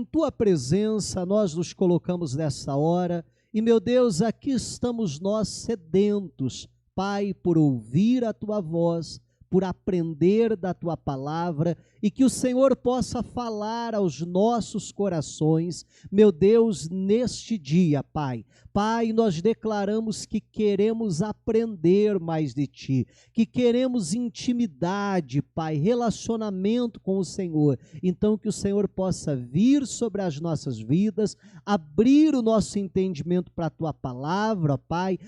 tua presença nós nos colocamos nessa hora, e meu Deus, aqui estamos nós sedentos, Pai, por ouvir a tua voz, por aprender da tua palavra, e que o Senhor possa falar aos nossos corações, meu Deus, neste dia, Pai. Pai, nós declaramos que queremos aprender mais de Ti, que queremos intimidade, Pai, relacionamento com o Senhor. Então, que o Senhor possa vir sobre as nossas vidas, abrir o nosso entendimento para a Tua palavra, Pai,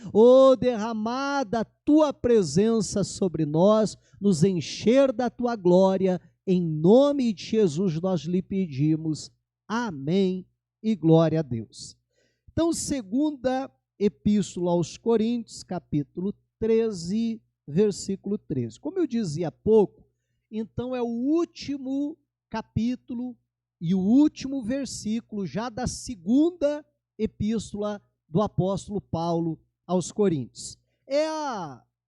derramar da Tua presença sobre nós, nos encher da Tua glória, em nome de Jesus nós lhe pedimos, amém e glória a Deus. Então, segunda epístola aos Coríntios, capítulo 13, versículo 13. Como eu dizia há pouco, então é o último capítulo e o último versículo já da segunda epístola do apóstolo Paulo aos Coríntios. É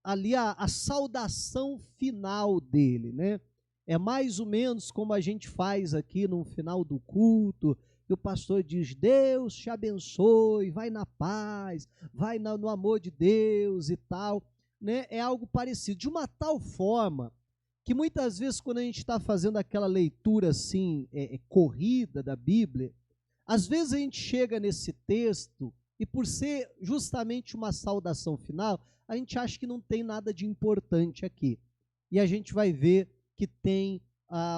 ali a saudação final dele, né? É mais ou menos como a gente faz aqui no final do culto, que o pastor diz, Deus te abençoe, vai na paz, vai no amor de Deus e tal, né? É algo parecido, de uma tal forma, que muitas vezes quando a gente está fazendo aquela leitura assim, corrida da Bíblia, às vezes a gente chega nesse texto, e por ser justamente uma saudação final, a gente acha que não tem nada de importante aqui, e a gente vai ver que tem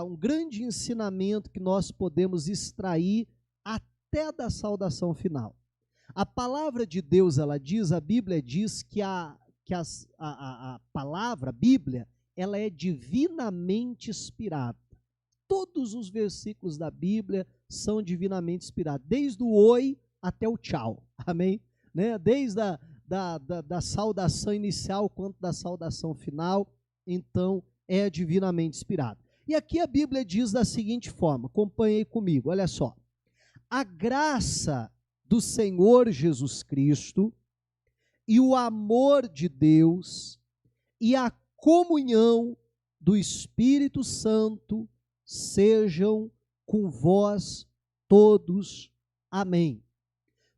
um grande ensinamento que nós podemos extrair até da saudação final. A palavra de Deus, ela diz, a Bíblia diz que a palavra, a Bíblia, ela é divinamente inspirada. Todos os versículos da Bíblia são divinamente inspirados, desde o oi até o tchau, amém? Né? Desde da saudação inicial quanto da saudação final, então é divinamente inspirado. E aqui a Bíblia diz da seguinte forma, acompanhe comigo, olha só. A graça do Senhor Jesus Cristo e o amor de Deus e a comunhão do Espírito Santo sejam com vós todos. Amém.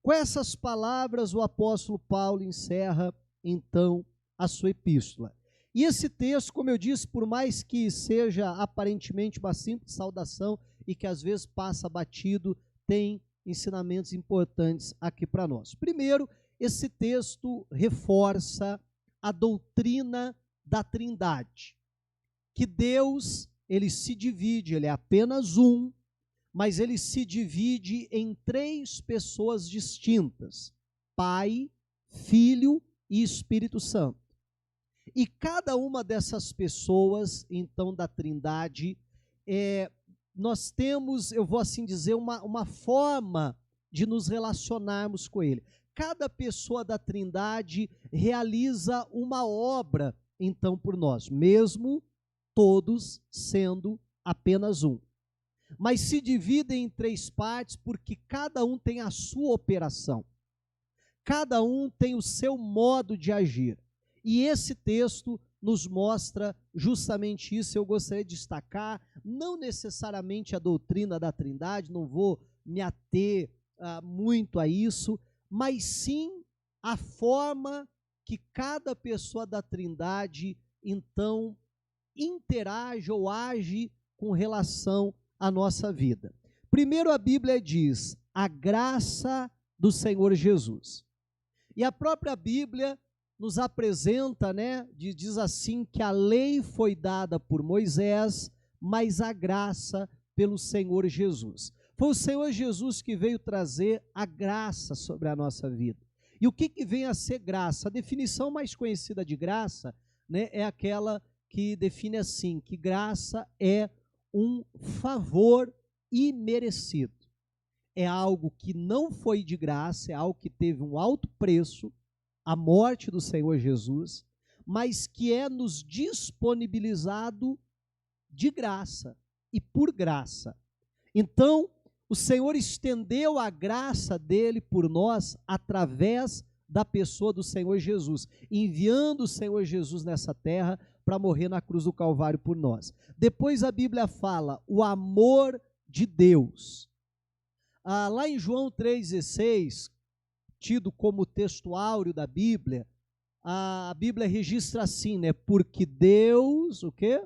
Com essas palavras, o apóstolo Paulo encerra, então, a sua epístola. E esse texto, como eu disse, por mais que seja aparentemente uma simples saudação e que às vezes passa batido, tem ensinamentos importantes aqui para nós. Primeiro, esse texto reforça a doutrina da Trindade, que Deus, ele se divide, ele é apenas um, mas ele se divide em três pessoas distintas, Pai, Filho e Espírito Santo. E cada uma dessas pessoas, então, da Trindade, nós temos, eu vou assim dizer, uma forma de nos relacionarmos com ele. Cada pessoa da Trindade realiza uma obra, então, por nós, mesmo todos sendo apenas um. Mas se dividem em três partes porque cada um tem a sua operação. Cada um tem o seu modo de agir. E esse texto nos mostra justamente isso. Eu gostaria de destacar, não necessariamente a doutrina da Trindade, não vou me ater muito a isso, mas sim a forma que cada pessoa da Trindade, então, interage ou age com relação à nossa vida. Primeiro a Bíblia diz, a graça do Senhor Jesus. E a própria Bíblia nos apresenta, né, diz assim, que a lei foi dada por Moisés, mas a graça pelo Senhor Jesus. Foi o Senhor Jesus que veio trazer a graça sobre a nossa vida. E o que vem a ser graça? A definição mais conhecida de graça, né, é aquela que define assim, que graça é um favor imerecido. É algo que não foi de graça, é algo que teve um alto preço, a morte do Senhor Jesus, mas que é nos disponibilizado de graça e por graça. Então, o Senhor estendeu a graça dele por nós através da pessoa do Senhor Jesus, enviando o Senhor Jesus nessa terra para morrer na cruz do Calvário por nós. Depois a Bíblia fala o amor de Deus. Lá em João 3,16, tido como texto áureo da Bíblia, a Bíblia registra assim, né? Porque Deus, o quê?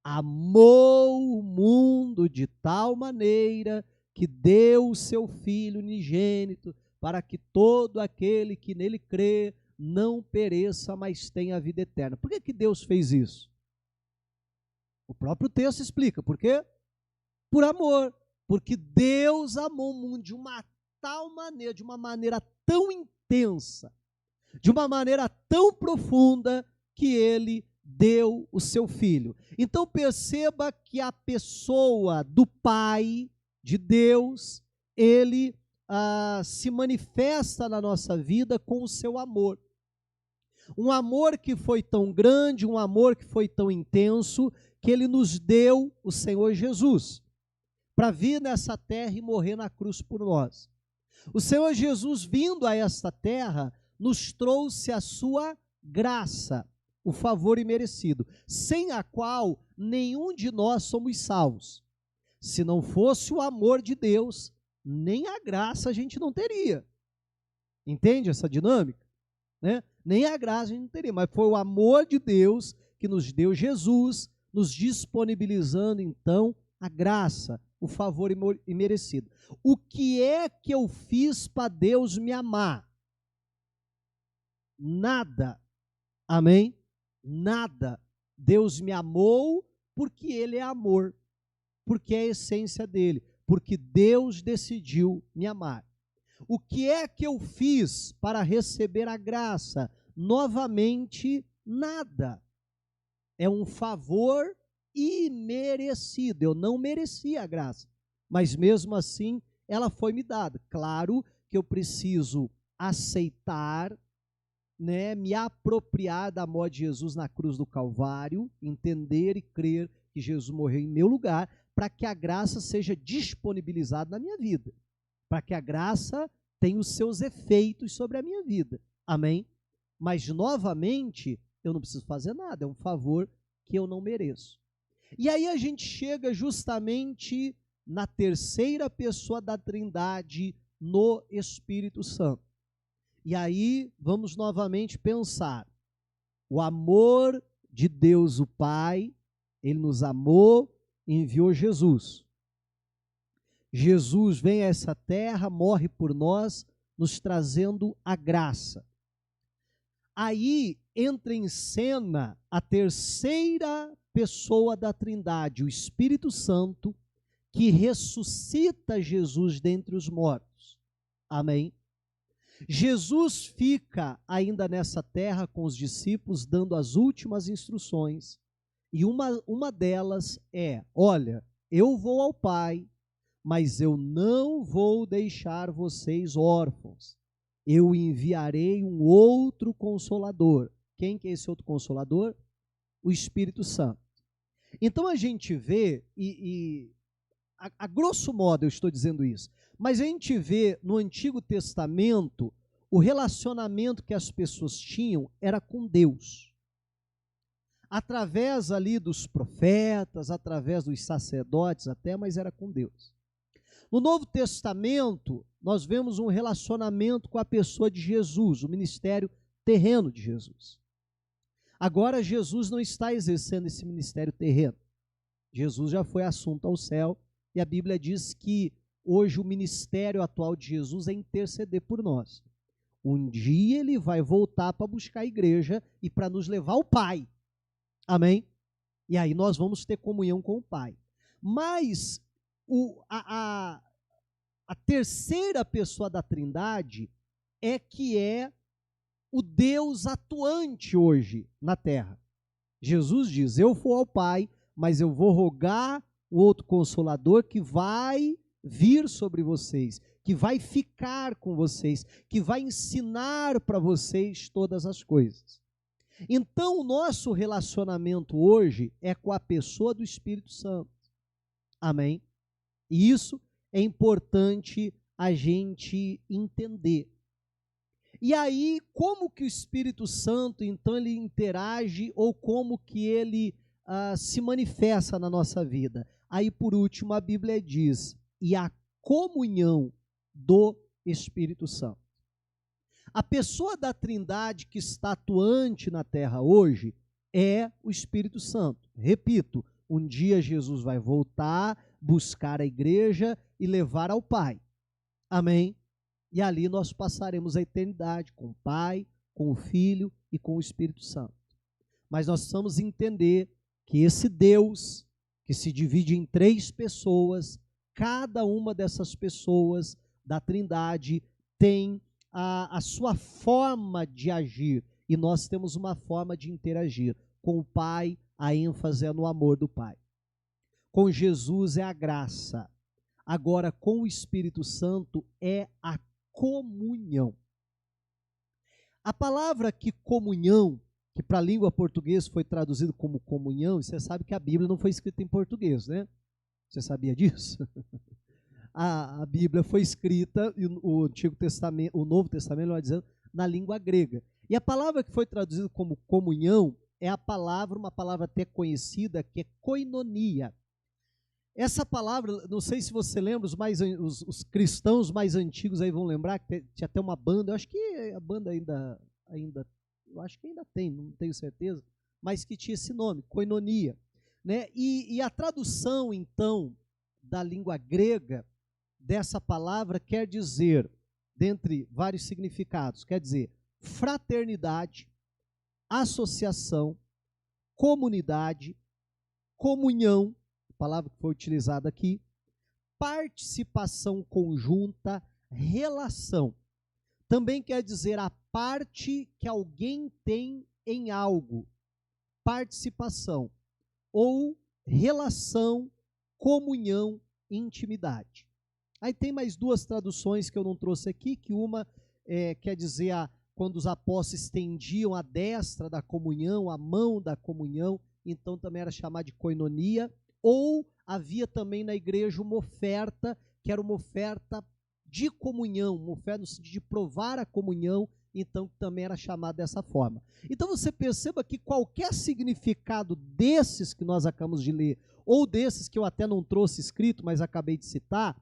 Amou o mundo de tal maneira que deu o seu Filho unigênito, para que todo aquele que nele crê não pereça, mas tenha a vida eterna. Por que Deus fez isso? O próprio texto explica. Por quê? Por amor. Porque Deus amou o mundo de uma tal maneira, de uma maneira tão intensa, de uma maneira tão profunda, que ele deu o seu Filho. Então perceba que a pessoa do Pai, de Deus, ele se manifesta na nossa vida com o seu amor. Um amor que foi tão grande, um amor que foi tão intenso, que ele nos deu o Senhor Jesus, para vir nessa terra e morrer na cruz por nós. O Senhor Jesus, vindo a esta terra, nos trouxe a sua graça, o favor imerecido, sem a qual nenhum de nós somos salvos. Se não fosse o amor de Deus, nem a graça a gente não teria. Entende essa dinâmica? Né? Nem a graça a gente não teria, mas foi o amor de Deus que nos deu Jesus, nos disponibilizando então a graça, o favor imerecido. O que é que eu fiz para Deus me amar? Nada. Amém? Nada. Deus me amou porque Ele é amor, porque é a essência dele, porque Deus decidiu me amar. O que é que eu fiz para receber a graça? Novamente, nada. É um favor imerecido. Eu não merecia a graça, mas mesmo assim ela foi me dada. Claro que eu preciso aceitar, né, me apropriar da morte de Jesus na cruz do Calvário, entender e crer que Jesus morreu em meu lugar, para que a graça seja disponibilizada na minha vida, para que a graça tenha os seus efeitos sobre a minha vida. Amém? Mas, novamente, eu não preciso fazer nada, é um favor que eu não mereço. E aí a gente chega justamente na terceira pessoa da Trindade, no Espírito Santo. E aí vamos novamente pensar, o amor de Deus o Pai, Ele nos amou, enviou Jesus. Jesus vem a essa terra, morre por nós, nos trazendo a graça. Aí entra em cena a terceira pessoa da Trindade, o Espírito Santo, que ressuscita Jesus dentre os mortos. Amém? Jesus fica ainda nessa terra com os discípulos, dando as últimas instruções, e uma delas é, olha, eu vou ao Pai, mas eu não vou deixar vocês órfãos, eu enviarei um outro Consolador. Quem que é esse outro Consolador? O Espírito Santo. Então a gente vê, a grosso modo eu estou dizendo isso, mas a gente vê no Antigo Testamento o relacionamento que as pessoas tinham era com Deus. Através ali dos profetas, através dos sacerdotes até, mas era com Deus. No Novo Testamento, nós vemos um relacionamento com a pessoa de Jesus, o ministério terreno de Jesus. Agora Jesus não está exercendo esse ministério terreno. Jesus já foi assunto ao céu, e a Bíblia diz que hoje o ministério atual de Jesus é interceder por nós. Um dia ele vai voltar para buscar a igreja e para nos levar ao Pai. Amém? E aí nós vamos ter comunhão com o Pai. Mas a terceira pessoa da Trindade é que é o Deus atuante hoje na terra. Jesus diz, eu vou ao Pai, mas eu vou rogar o outro Consolador que vai vir sobre vocês, que vai ficar com vocês, que vai ensinar para vocês todas as coisas. Então, o nosso relacionamento hoje é com a pessoa do Espírito Santo. Amém? E isso é importante a gente entender. E aí, como que o Espírito Santo, então, ele interage ou como que ele se manifesta na nossa vida? Aí, por último, a Bíblia diz, e a comunhão do Espírito Santo. A pessoa da Trindade que está atuante na terra hoje é o Espírito Santo. Repito, um dia Jesus vai voltar, buscar a igreja e levar ao Pai. Amém? E ali nós passaremos a eternidade com o Pai, com o Filho e com o Espírito Santo. Mas nós precisamos entender que esse Deus, que se divide em 3 pessoas, cada uma dessas pessoas da Trindade tem a sua forma de agir, e nós temos uma forma de interagir. Com o Pai, a ênfase é no amor do Pai. Com Jesus é a graça. Agora, com o Espírito Santo é a comunhão. A palavra que comunhão, que para a língua portuguesa foi traduzido como comunhão, e você sabe que a Bíblia não foi escrita em português, né? Você sabia disso? A Bíblia foi escrita, o Antigo Testamento, o Novo Testamento, vai dizendo, na língua grega. E a palavra que foi traduzida como comunhão é uma palavra até conhecida, que é koinonia. Essa palavra, não sei se você lembra, os cristãos mais antigos aí vão lembrar, que tinha até uma banda, eu acho que a banda ainda eu acho que ainda tem, não tenho certeza, mas que tinha esse nome, koinonia. Né? E a tradução, então, da língua grega, dessa palavra quer dizer, dentre vários significados, quer dizer fraternidade, associação, comunidade, comunhão, palavra que foi utilizada aqui, participação conjunta, relação. Também quer dizer a parte que alguém tem em algo, participação, ou relação, comunhão, intimidade. Aí tem mais 2 traduções que eu não trouxe aqui, que uma quer dizer quando os apóstolos estendiam a destra da comunhão, a mão da comunhão, então também era chamado de koinonia, ou havia também na igreja uma oferta, que era uma oferta de comunhão, uma oferta no sentido de provar a comunhão, então também era chamada dessa forma. Então você perceba que qualquer significado desses que nós acabamos de ler, ou desses que eu até não trouxe escrito, mas acabei de citar,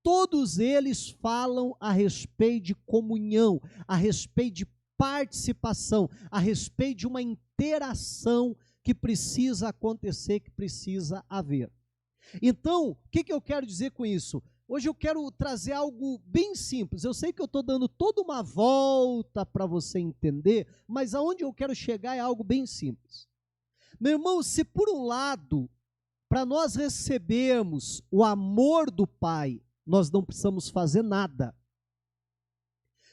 todos eles falam a respeito de comunhão, a respeito de participação, a respeito de uma interação que precisa acontecer, que precisa haver. Então, o que eu quero dizer com isso? Hoje eu quero trazer algo bem simples. Eu sei que eu estou dando toda uma volta para você entender, mas aonde eu quero chegar é algo bem simples. Meu irmão, se por um lado, para nós recebermos o amor do Pai, nós não precisamos fazer nada.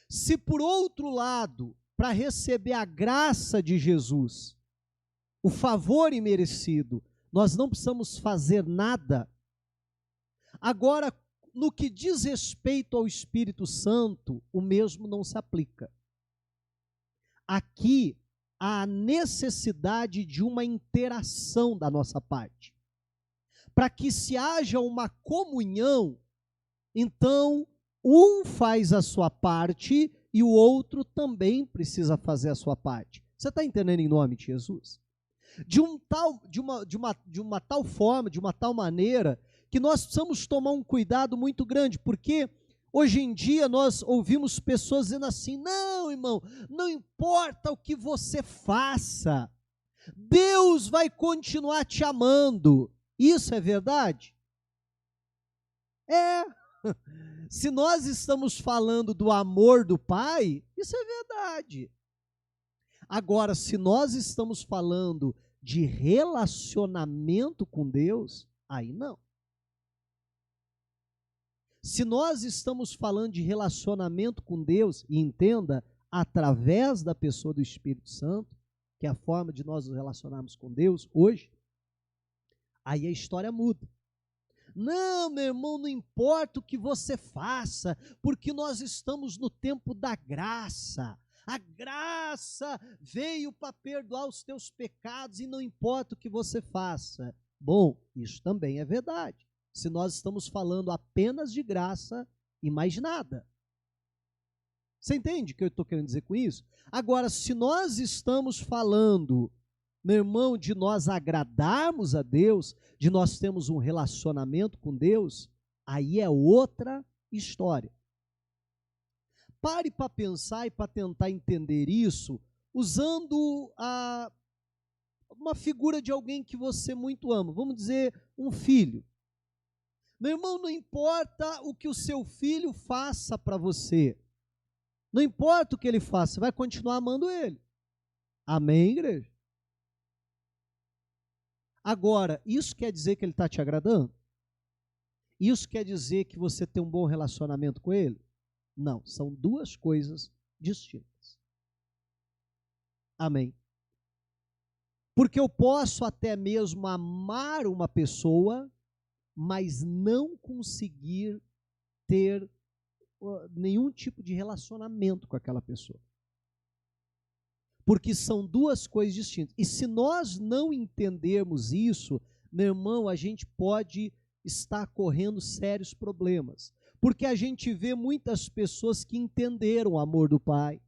Se por outro lado, para receber a graça de Jesus, o favor imerecido, nós não precisamos fazer nada. Agora, no que diz respeito ao Espírito Santo, o mesmo não se aplica. Aqui há a necessidade de uma interação da nossa parte. Para que se haja uma comunhão, então um faz a sua parte e o outro também precisa fazer a sua parte. Você está entendendo em nome de Jesus? De uma tal forma, de uma tal maneira, que nós precisamos tomar um cuidado muito grande, porque hoje em dia nós ouvimos pessoas dizendo assim: não, irmão, não importa o que você faça, Deus vai continuar te amando. Isso é verdade? É. Se nós estamos falando do amor do Pai, isso é verdade. Agora, se nós estamos falando de relacionamento com Deus, aí não. Se nós estamos falando de relacionamento com Deus, e entenda, através da pessoa do Espírito Santo, que é a forma de nós nos relacionarmos com Deus hoje, aí a história muda. Não, meu irmão, não importa o que você faça, porque nós estamos no tempo da graça. A graça veio para perdoar os teus pecados e não importa o que você faça. Bom, isso também é verdade. Se nós estamos falando apenas de graça e mais nada. Você entende o que eu estou querendo dizer com isso? Agora, se nós estamos falando, meu irmão, de nós agradarmos a Deus, de nós termos um relacionamento com Deus, aí é outra história. Pare para pensar e para tentar entender isso usando uma figura de alguém que você muito ama. Vamos dizer, um filho. Meu irmão, não importa o que o seu filho faça para você. Não importa o que ele faça, você vai continuar amando ele. Amém, igreja? Agora, isso quer dizer que ele está te agradando? Isso quer dizer que você tem um bom relacionamento com ele? Não, são duas coisas distintas. Amém? Porque eu posso até mesmo amar uma pessoa, mas não conseguir ter nenhum tipo de relacionamento com aquela pessoa. Porque são duas coisas distintas. E se nós não entendermos isso, meu irmão, a gente pode estar correndo sérios problemas. Porque a gente vê muitas pessoas que entenderam o amor do Pai,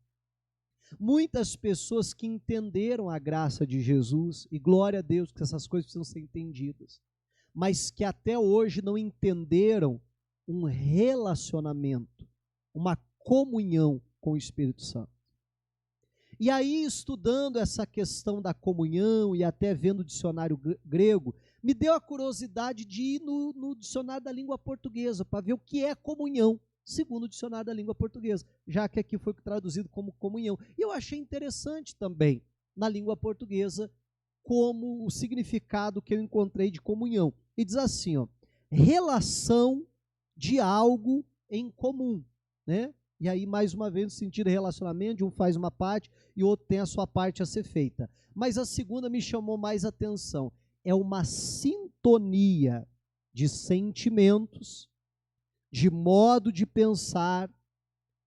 muitas pessoas que entenderam a graça de Jesus, e glória a Deus que essas coisas precisam ser entendidas, mas que até hoje não entenderam um relacionamento, uma comunhão com o Espírito Santo. E aí, estudando essa questão da comunhão e até vendo o dicionário grego, me deu a curiosidade de ir no dicionário da língua portuguesa para ver o que é comunhão, segundo o dicionário da língua portuguesa, já que aqui foi traduzido como comunhão. E eu achei interessante também, na língua portuguesa, como o significado que eu encontrei de comunhão. E diz assim, ó, relação de algo em comum, né? E aí, mais uma vez, no sentido de relacionamento, de um faz uma parte e o outro tem a sua parte a ser feita. Mas a segunda me chamou mais atenção. É uma sintonia de sentimentos, de modo de pensar,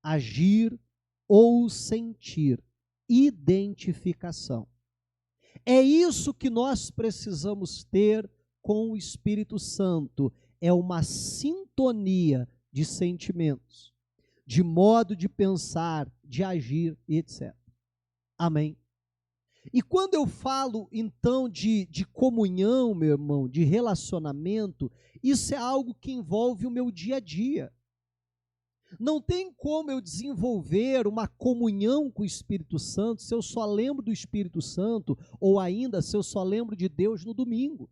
agir ou sentir. Identificação. É isso que nós precisamos ter com o Espírito Santo. É uma sintonia de sentimentos, de modo de pensar, de agir e etc. Amém? E quando eu falo, então, de comunhão, meu irmão, de relacionamento, isso é algo que envolve o meu dia a dia. Não tem como eu desenvolver uma comunhão com o Espírito Santo se eu só lembro do Espírito Santo, ou ainda se eu só lembro de Deus no domingo.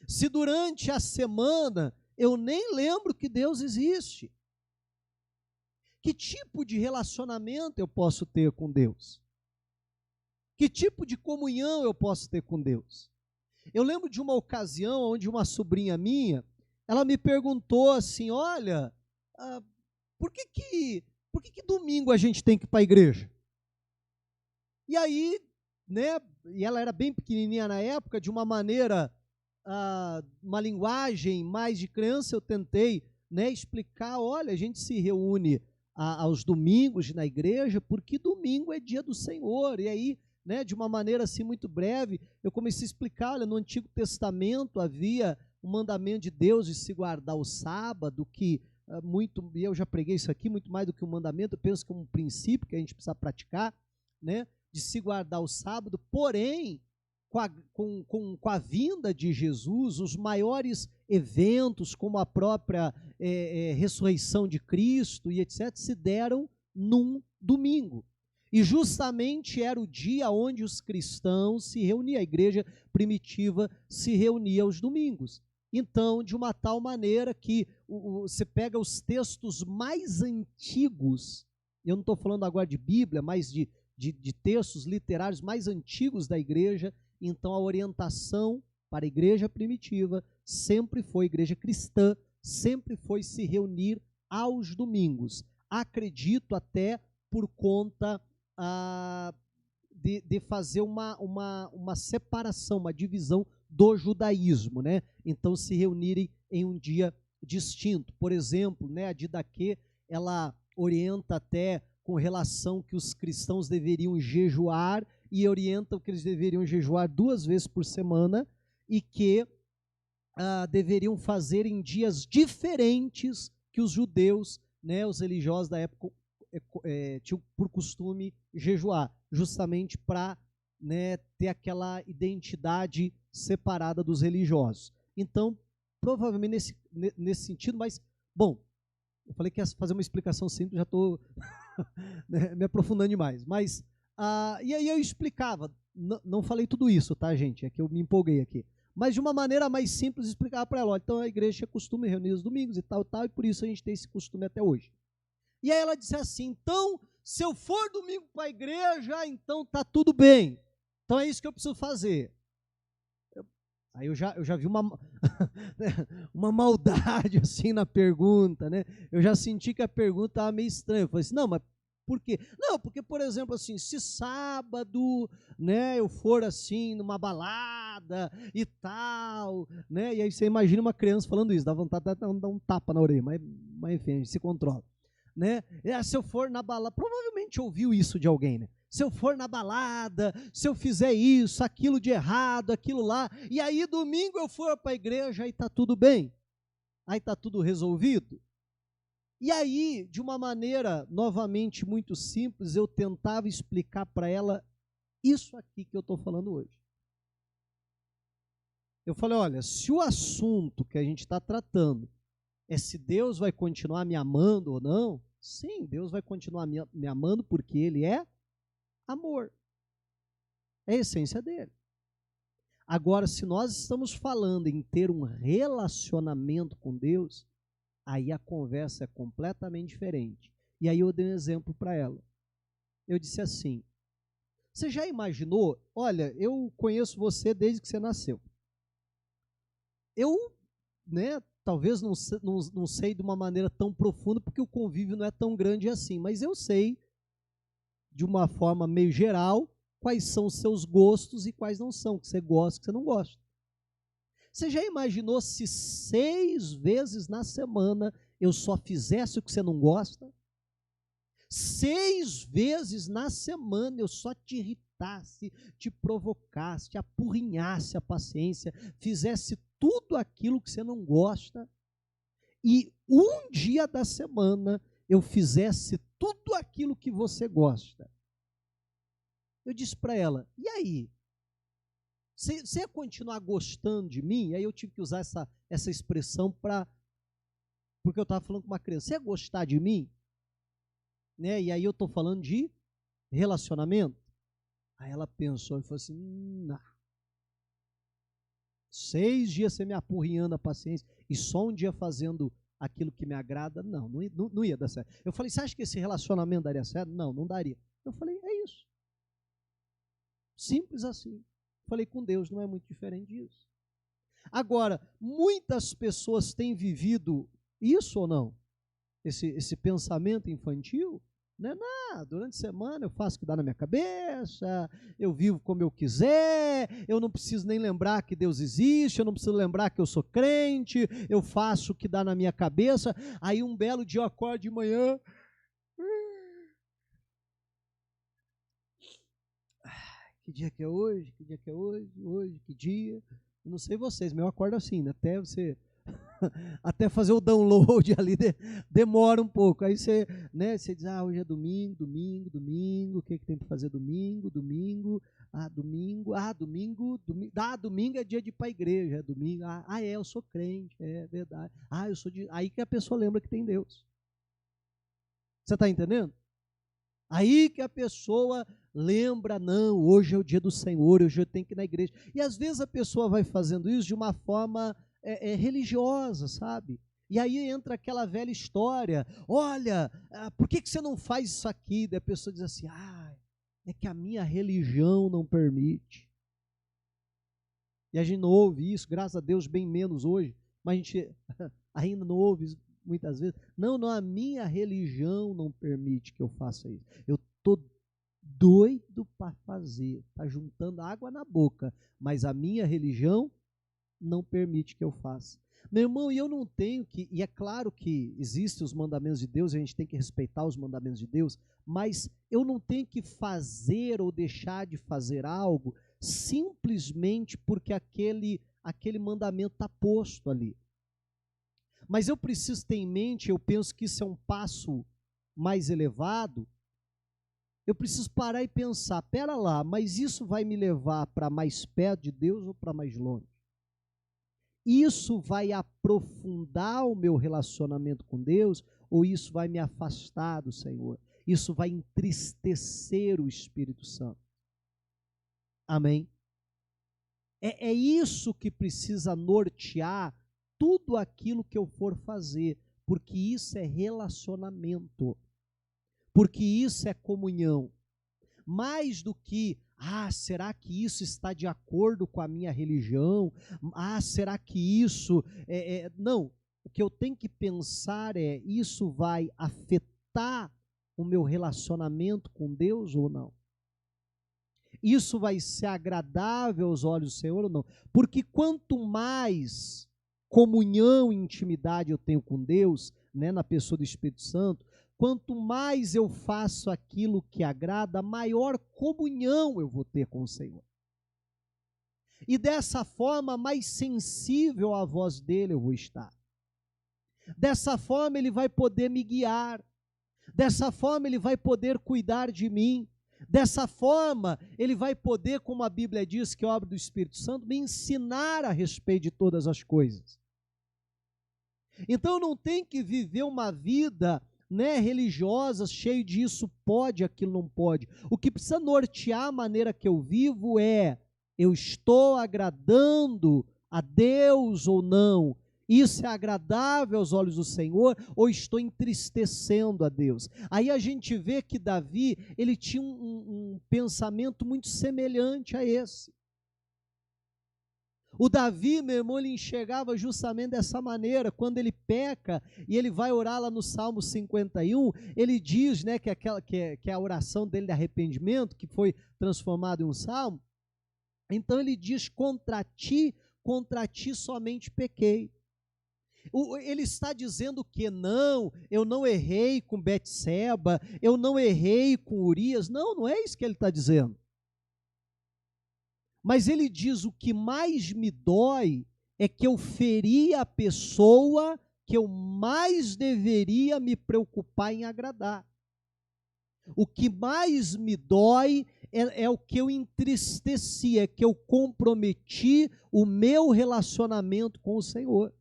Se durante a semana eu nem lembro que Deus existe, que tipo de relacionamento eu posso ter com Deus? Que tipo de comunhão eu posso ter com Deus? Eu lembro de uma ocasião onde uma sobrinha minha, ela me perguntou assim, olha, por que domingo a gente tem que ir para a igreja? E aí, né, e ela era bem pequenininha na época, de uma maneira, uma linguagem mais de criança, eu tentei, né, explicar, olha, a gente se reúne aos domingos na igreja, porque domingo é dia do Senhor, e aí, né, de uma maneira assim muito breve, eu comecei a explicar, olha, no Antigo Testamento havia o mandamento de Deus de se guardar o sábado, que e eu já preguei isso aqui, muito mais do que um mandamento, eu penso que é um princípio que a gente precisa praticar, né, de se guardar o sábado, porém, com a vinda de Jesus, os maiores eventos, como a própria ressurreição de Cristo e etc., se deram num domingo. E justamente era o dia onde os cristãos se reuniam, a igreja primitiva se reunia aos domingos. Então, de uma tal maneira que você pega os textos mais antigos, eu não estou falando agora de Bíblia, mas de textos literários mais antigos da igreja, então a orientação para a igreja primitiva sempre foi, igreja cristã, sempre foi se reunir aos domingos. Acredito até por conta de fazer uma separação, uma divisão do judaísmo, né? Então se reunirem em um dia distinto. Por exemplo, né, a Didaquê, ela orienta até com relação que os cristãos deveriam jejuar e orientam que eles deveriam jejuar 2 vezes por semana e que deveriam fazer em dias diferentes que os judeus, né, os religiosos da época tinham por costume jejuar, justamente para, né, ter aquela identidade separada dos religiosos. Então, provavelmente nesse sentido, mas, bom, eu falei que ia fazer uma explicação simples, já estou né, me aprofundando demais. Mas, e aí eu explicava, não falei tudo isso, tá, gente? É que eu me empolguei aqui. Mas de uma maneira mais simples, explicava para ela, olha, então a igreja tinha costume reunir os domingos e tal, e por isso a gente tem esse costume até hoje. E aí ela disse assim, então, se eu for domingo para a igreja, então tá tudo bem. Então é isso que eu preciso fazer. Aí eu já vi uma maldade assim na pergunta, né? Eu já senti que a pergunta estava meio estranha. Eu falei assim, não, mas por quê? Não, porque, por exemplo, assim, se sábado, né, eu for assim, numa balada e tal, né? E aí você imagina uma criança falando isso, dá vontade de dar um tapa na orelha, mas enfim, a gente se controla. Né? Se eu for na balada, provavelmente ouviu isso de alguém, né? Se eu for na balada, se eu fizer isso, aquilo de errado, aquilo lá, e aí domingo eu for para a igreja, aí está tudo bem, aí está tudo resolvido. E aí, de uma maneira, novamente, muito simples, eu tentava explicar para ela isso aqui que eu estou falando hoje. Eu falei, olha, se o assunto que a gente está tratando é se Deus vai continuar me amando ou não, sim, Deus vai continuar me amando porque Ele é amor. É a essência dele. Agora, se nós estamos falando em ter um relacionamento com Deus, aí a conversa é completamente diferente. E aí eu dei um exemplo para ela. Eu disse assim, você já imaginou, olha, eu conheço você desde que você nasceu. Eu, né, talvez não sei de uma maneira tão profunda, porque o convívio não é tão grande assim, mas eu sei, de uma forma meio geral, quais são os seus gostos e quais não são, que você gosta e que você não gosta. Você já imaginou se 6 vezes na semana eu só fizesse o que você não gosta? 6 vezes na semana eu só te irritasse, te provocasse, te apurrinhasse a paciência, fizesse tudo aquilo que você não gosta, e um dia da semana eu fizesse tudo aquilo que você gosta. Eu disse para ela, e aí? Você ia continuar gostando de mim? Aí eu tive que usar essa expressão porque eu estava falando com uma criança. Você ia gostar de mim? Né? E aí eu estou falando de relacionamento. Aí ela pensou e falou assim, não. 6 dias você me apurrinhando a paciência e só um dia fazendo aquilo que me agrada? Não ia dar certo. Eu falei, você acha que esse relacionamento daria certo? Não daria. Eu falei, é isso. Simples assim. Falei, com Deus não é muito diferente disso. Agora, muitas pessoas têm vivido isso ou não? Esse pensamento infantil? Não é nada, durante a semana eu faço o que dá na minha cabeça, eu vivo como eu quiser, eu não preciso nem lembrar que Deus existe, eu não preciso lembrar que eu sou crente, eu faço o que dá na minha cabeça, aí um belo dia eu acordo de manhã, que dia que é hoje? Que dia que é hoje? Hoje, que dia? Eu não sei vocês, mas eu acordo assim, né? Até fazer o download ali demora um pouco. Aí você diz, hoje é domingo, o que tem para fazer domingo? Domingo é dia de ir para a igreja, é domingo. Eu sou crente, é verdade. Eu sou de... Aí que a pessoa lembra que tem Deus. Você está entendendo? Aí que a pessoa lembra, não, hoje é o dia do Senhor, hoje eu tenho que ir na igreja. E às vezes a pessoa vai fazendo isso de uma forma religiosa, sabe? E aí entra aquela velha história, olha, por que você não faz isso aqui? Daí a pessoa diz assim, é que a minha religião não permite. E a gente não ouve isso, graças a Deus, bem menos hoje, mas a gente ainda não ouve isso muitas vezes. Não, a minha religião não permite que eu faça isso. Eu estou doido para fazer, está juntando água na boca, mas a minha religião não permite que eu faça. Meu irmão, e eu não tenho que, e é claro que existem os mandamentos de Deus, a gente tem que respeitar os mandamentos de Deus, mas eu não tenho que fazer ou deixar de fazer algo simplesmente porque aquele mandamento está posto ali. Mas eu preciso ter em mente, eu penso que isso é um passo mais elevado, eu preciso parar e pensar, pera lá, mas isso vai me levar para mais perto de Deus ou para mais longe? isso vai aprofundar o meu relacionamento com Deus ou isso vai me afastar do Senhor? Isso vai entristecer o Espírito Santo. Amém? É isso que precisa nortear tudo aquilo que eu for fazer, porque isso é relacionamento, porque isso é comunhão. Mais do que, será que isso está de acordo com a minha religião? Será que isso... Não, o que eu tenho que pensar é, isso vai afetar o meu relacionamento com Deus ou não? Isso vai ser agradável aos olhos do Senhor ou não? Porque quanto mais comunhão e intimidade eu tenho com Deus, né, na pessoa do Espírito Santo, quanto mais eu faço aquilo que agrada, maior comunhão eu vou ter com o Senhor. E dessa forma, mais sensível à voz dele eu vou estar. Dessa forma, ele vai poder me guiar. Dessa forma, ele vai poder cuidar de mim. Dessa forma, ele vai poder, como a Bíblia diz, que é obra do Espírito Santo, me ensinar a respeito de todas as coisas. Então, não tem que viver uma vida, né, religiosa, cheio de isso pode, aquilo não pode. O que precisa nortear a maneira que eu vivo é, eu estou agradando a Deus ou não? Isso é agradável aos olhos do Senhor ou estou entristecendo a Deus? Aí a gente vê que Davi, ele tinha um pensamento muito semelhante a esse. O Davi, meu irmão, ele enxergava justamente dessa maneira, quando ele peca e ele vai orar lá no Salmo 51, ele diz, né, que é a oração dele de arrependimento, que foi transformado em um salmo. Então ele diz, contra ti somente pequei. Ele está dizendo que não, eu não errei com Betseba, eu não errei com Urias. Não, não é isso que ele está dizendo. Mas ele diz, o que mais me dói é que eu feri a pessoa que eu mais deveria me preocupar em agradar. O que mais me dói é o que eu entristeci, é que eu comprometi o meu relacionamento com o Senhor.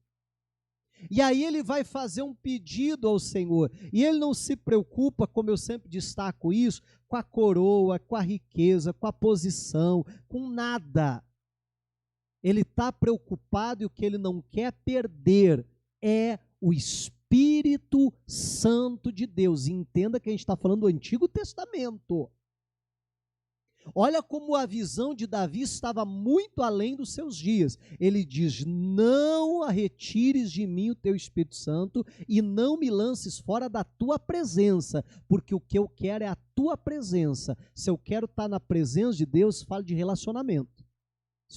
E aí ele vai fazer um pedido ao Senhor, e ele não se preocupa, como eu sempre destaco isso, com a coroa, com a riqueza, com a posição, com nada. Ele está preocupado e o que ele não quer perder é o Espírito Santo de Deus. E entenda que a gente está falando do Antigo Testamento. Olha como a visão de Davi estava muito além dos seus dias. Ele diz, não retires de mim o teu Espírito Santo e não me lances fora da tua presença, porque o que eu quero é a tua presença. Se eu quero estar na presença de Deus, fala de relacionamento,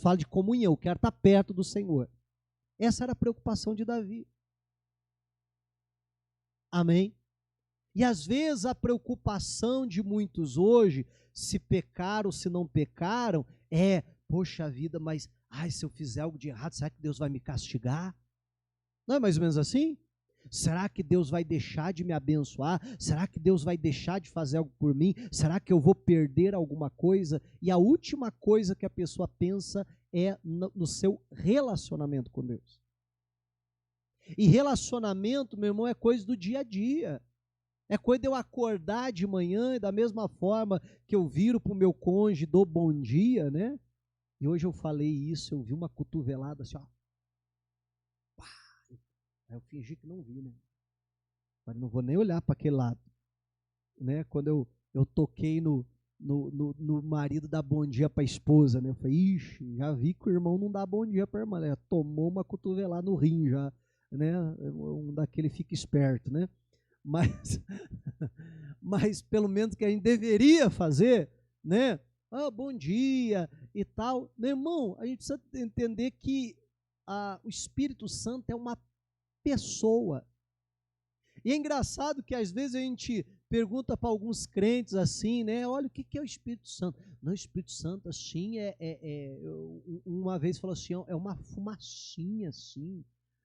fala de comunhão, eu quero estar perto do Senhor. Essa era a preocupação de Davi. Amém? E às vezes a preocupação de muitos hoje, se pecaram, se não pecaram, é, poxa vida, mas se eu fizer algo de errado, será que Deus vai me castigar? Não é mais ou menos assim? Será que Deus vai deixar de me abençoar? Será que Deus vai deixar de fazer algo por mim? Será que eu vou perder alguma coisa? E a última coisa que a pessoa pensa é no seu relacionamento com Deus. E relacionamento, meu irmão, é coisa do dia a dia. É coisa de eu acordar de manhã e da mesma forma que eu viro para o meu cônjuge, dou bom dia, né? E hoje eu falei isso, eu vi uma cotovelada assim, ó. Pá! Aí eu fingi que não vi, né? Mas não vou nem olhar para aquele lado. Né? Quando eu toquei no marido dar bom dia para a esposa, né? Eu falei, ixi, já vi que o irmão não dá bom dia para a irmã, né? Tomou uma cotovelada no rim já, né? Um daquele fica esperto, né? Mas pelo menos que a gente deveria fazer, né? Bom dia e tal. Meu irmão, a gente precisa entender que o Espírito Santo é uma pessoa. E é engraçado que às vezes a gente pergunta para alguns crentes assim, né? Olha, o que é o Espírito Santo? Não, o Espírito Santo assim uma vez falou assim, é uma fumacinha assim,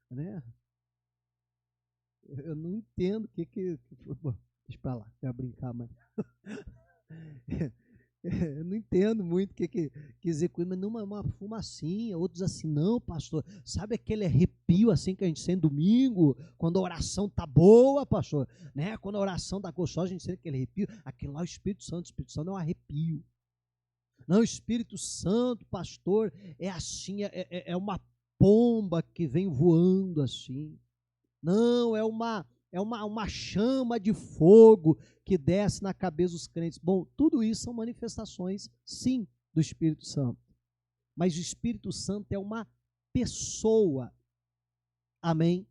né? Eu não entendo o que bom, deixa para lá, quero brincar, mas Eu não entendo muito o que quer dizer com isso, mas não uma fumacinha. Outros assim, não, pastor, sabe aquele arrepio assim que a gente sente domingo, quando a oração tá boa, pastor, né? Quando a oração tá gostosa, a gente sente aquele arrepio. Aquilo lá é o Espírito Santo. O Espírito Santo é um arrepio. Não, o Espírito Santo, pastor, é assim, é uma pomba que vem voando assim. Não, é uma chama de fogo que desce na cabeça dos crentes. Bom, tudo isso são manifestações, sim, do Espírito Santo. Mas o Espírito Santo é uma pessoa. Amém?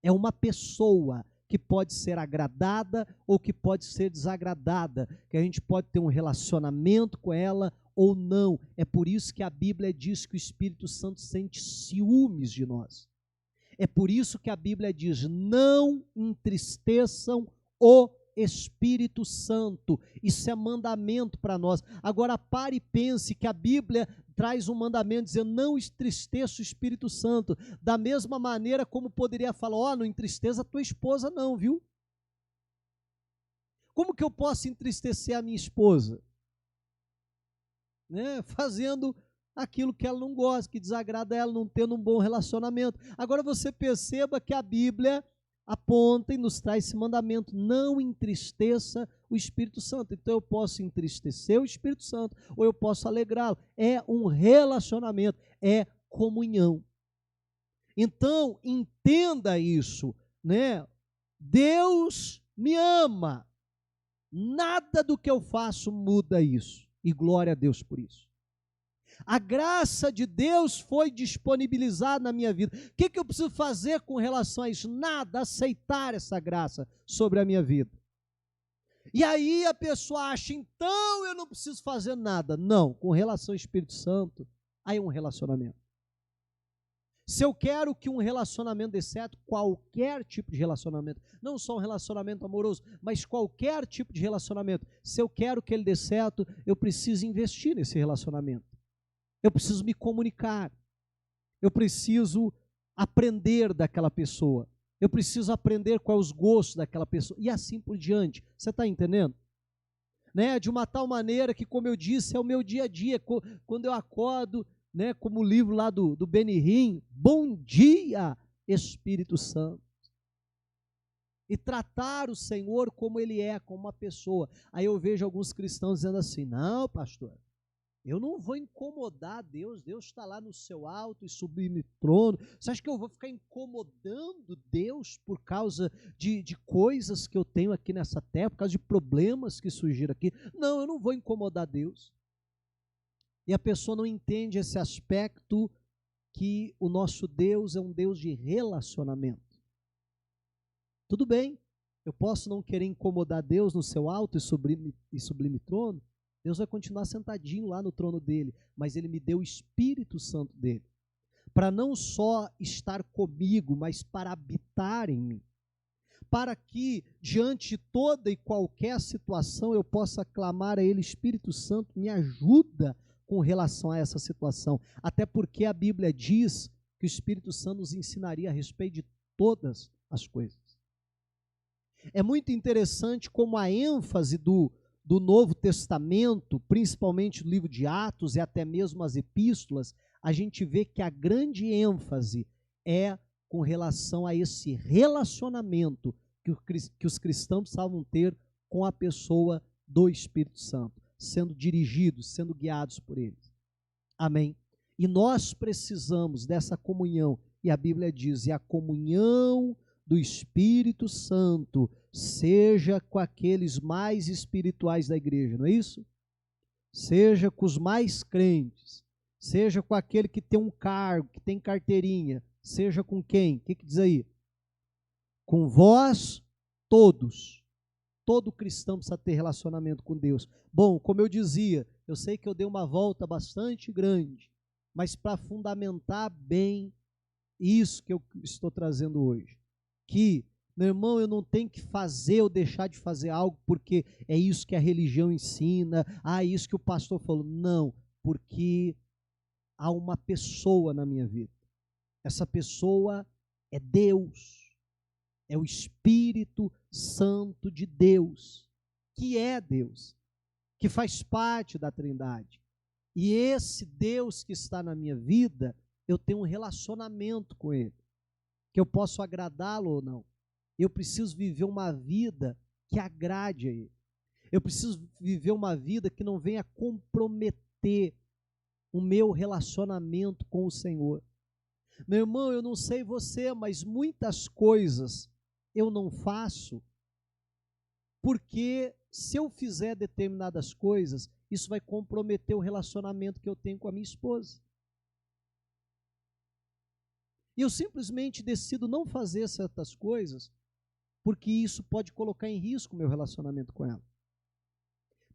É uma pessoa que pode ser agradada ou que pode ser desagradada, que a gente pode ter um relacionamento com ela ou não. É por isso que a Bíblia diz que o Espírito Santo sente ciúmes de nós. É por isso que a Bíblia diz: não entristeçam o Espírito Santo. Isso é mandamento para nós. Agora pare e pense que a Bíblia traz um mandamento dizendo: não entristeça o Espírito Santo. Da mesma maneira como poderia falar: ó, não entristeça a tua esposa não, viu? Como que eu posso entristecer a minha esposa? Né? Fazendo aquilo que ela não gosta, que desagrada ela, não tendo um bom relacionamento. Agora você perceba que a Bíblia aponta e nos traz esse mandamento: não entristeça o Espírito Santo. Então eu posso entristecer o Espírito Santo ou eu posso alegrá-lo. É um relacionamento, é comunhão. Então entenda isso, né? Deus me ama. Nada do que eu faço muda isso. E glória a Deus por isso. A graça de Deus foi disponibilizada na minha vida. O que eu preciso fazer com relação a isso? Nada, aceitar essa graça sobre a minha vida. E aí a pessoa acha, então eu não preciso fazer nada. Não, com relação ao Espírito Santo, aí é um relacionamento. Se eu quero que um relacionamento dê certo, qualquer tipo de relacionamento, não só um relacionamento amoroso, mas qualquer tipo de relacionamento, se eu quero que ele dê certo, eu preciso investir nesse relacionamento. Eu preciso me comunicar, eu preciso aprender daquela pessoa, eu preciso aprender quais os gostos daquela pessoa, e assim por diante. Você está entendendo? Né? De uma tal maneira que, como eu disse, é o meu dia a dia, quando eu acordo, né, como o livro lá do Benihim, bom dia, Espírito Santo. E tratar o Senhor como Ele é, como uma pessoa. Aí eu vejo alguns cristãos dizendo assim: não, pastor, eu não vou incomodar Deus, Deus está lá no seu alto e sublime trono. Você acha que eu vou ficar incomodando Deus por causa de coisas que eu tenho aqui nessa terra, por causa de problemas que surgiram aqui? Não, eu não vou incomodar Deus. E a pessoa não entende esse aspecto que o nosso Deus é um Deus de relacionamento. Tudo bem, eu posso não querer incomodar Deus no seu alto e sublime trono. Deus vai continuar sentadinho lá no trono dele, mas ele me deu o Espírito Santo dele, para não só estar comigo, mas para habitar em mim, para que diante de toda e qualquer situação eu possa clamar a ele: Espírito Santo, me ajuda com relação a essa situação, até porque a Bíblia diz que o Espírito Santo nos ensinaria a respeito de todas as coisas. É muito interessante como a ênfase do Novo Testamento, principalmente do livro de Atos e até mesmo as epístolas, a gente vê que a grande ênfase é com relação a esse relacionamento que os cristãos precisavam ter com a pessoa do Espírito Santo, sendo dirigidos, sendo guiados por ele. Amém? E nós precisamos dessa comunhão, e a Bíblia diz: e a comunhão do Espírito Santo seja com aqueles mais espirituais da igreja, não é isso? Seja com os mais crentes, seja com aquele que tem um cargo, que tem carteirinha, seja com quem? O que diz aí? Com vós todos. Todo cristão precisa ter relacionamento com Deus. Bom, como eu dizia, eu sei que eu dei uma volta bastante grande, mas para fundamentar bem isso que eu estou trazendo hoje, que, meu irmão, eu não tenho que fazer ou deixar de fazer algo porque é isso que a religião ensina, isso que o pastor falou. Não, porque há uma pessoa na minha vida. Essa pessoa é Deus. É o Espírito Santo de Deus, que é Deus. que faz parte da Trindade. E esse Deus que está na minha vida, eu tenho um relacionamento com Ele, que eu posso agradá-lo ou não. Eu preciso viver uma vida que agrade a Ele. Eu preciso viver uma vida que não venha comprometer o meu relacionamento com o Senhor. Meu irmão, eu não sei você, mas muitas coisas eu não faço porque se eu fizer determinadas coisas, isso vai comprometer o relacionamento que eu tenho com a minha esposa. E eu simplesmente decido não fazer certas coisas porque isso pode colocar em risco o meu relacionamento com ela.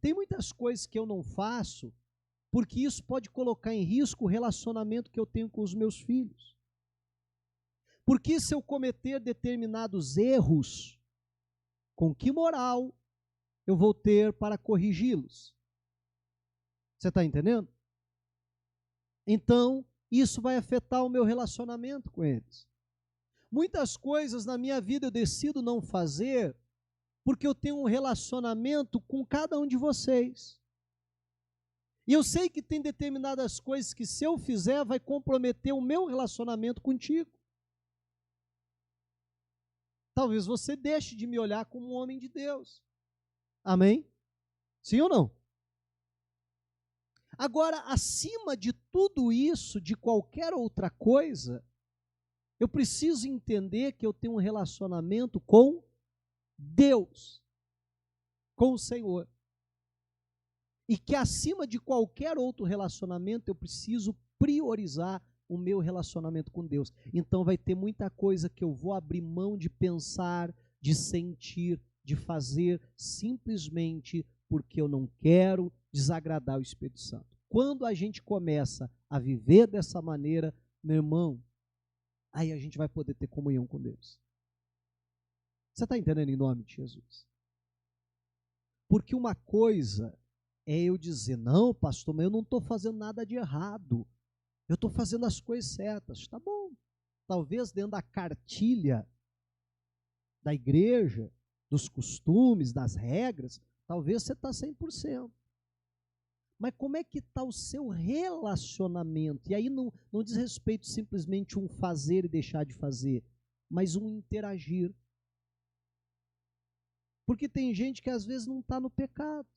Tem muitas coisas que eu não faço porque isso pode colocar em risco o relacionamento que eu tenho com os meus filhos. Porque se eu cometer determinados erros, com que moral eu vou ter para corrigi-los? Você está entendendo? Então, isso vai afetar o meu relacionamento com eles. Muitas coisas na minha vida eu decido não fazer porque eu tenho um relacionamento com cada um de vocês. E eu sei que tem determinadas coisas que se eu fizer vai comprometer o meu relacionamento contigo. Talvez você deixe de me olhar como um homem de Deus. Amém? Sim ou não? Agora, acima de tudo isso, de qualquer outra coisa, eu preciso entender que eu tenho um relacionamento com Deus, com o Senhor. E que acima de qualquer outro relacionamento, eu preciso priorizar o meu relacionamento com Deus. Então vai ter muita coisa que eu vou abrir mão de pensar, de sentir, de fazer, simplesmente porque eu não quero desagradar o Espírito Santo. Quando a gente começa a viver dessa maneira, meu irmão, aí a gente vai poder ter comunhão com Deus. Você está entendendo em nome de Jesus? Porque uma coisa é eu dizer, não, pastor, mas eu não estou fazendo nada de errado. Eu estou fazendo as coisas certas. Tá bom. Talvez dentro da cartilha da igreja, dos costumes, das regras, talvez você está 100%. Mas como é que está o seu relacionamento? E aí não diz respeito simplesmente um fazer e deixar de fazer, mas um interagir. Porque tem gente que às vezes não está no pecado.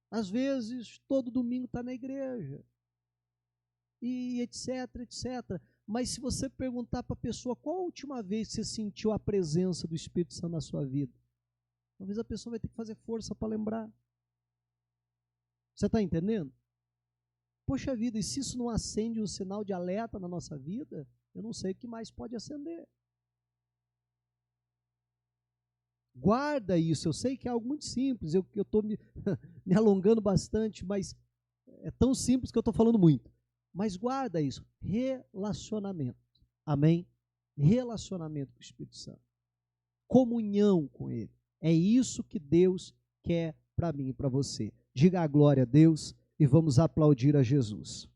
Às vezes, todo domingo está na igreja. E etc, etc. Mas se você perguntar para a pessoa qual a última vez que você sentiu a presença do Espírito Santo na sua vida, talvez a pessoa vai ter que fazer força para lembrar. Você está entendendo? Poxa vida, e se isso não acende um sinal de alerta na nossa vida, eu não sei o que mais pode acender. Guarda isso, eu sei que é algo muito simples, eu estou me alongando bastante, mas é tão simples que eu estou falando muito. Mas guarda isso, relacionamento, amém? Relacionamento com o Espírito Santo, comunhão com Ele, é isso que Deus quer para mim e para você. Diga a glória a Deus e vamos aplaudir a Jesus.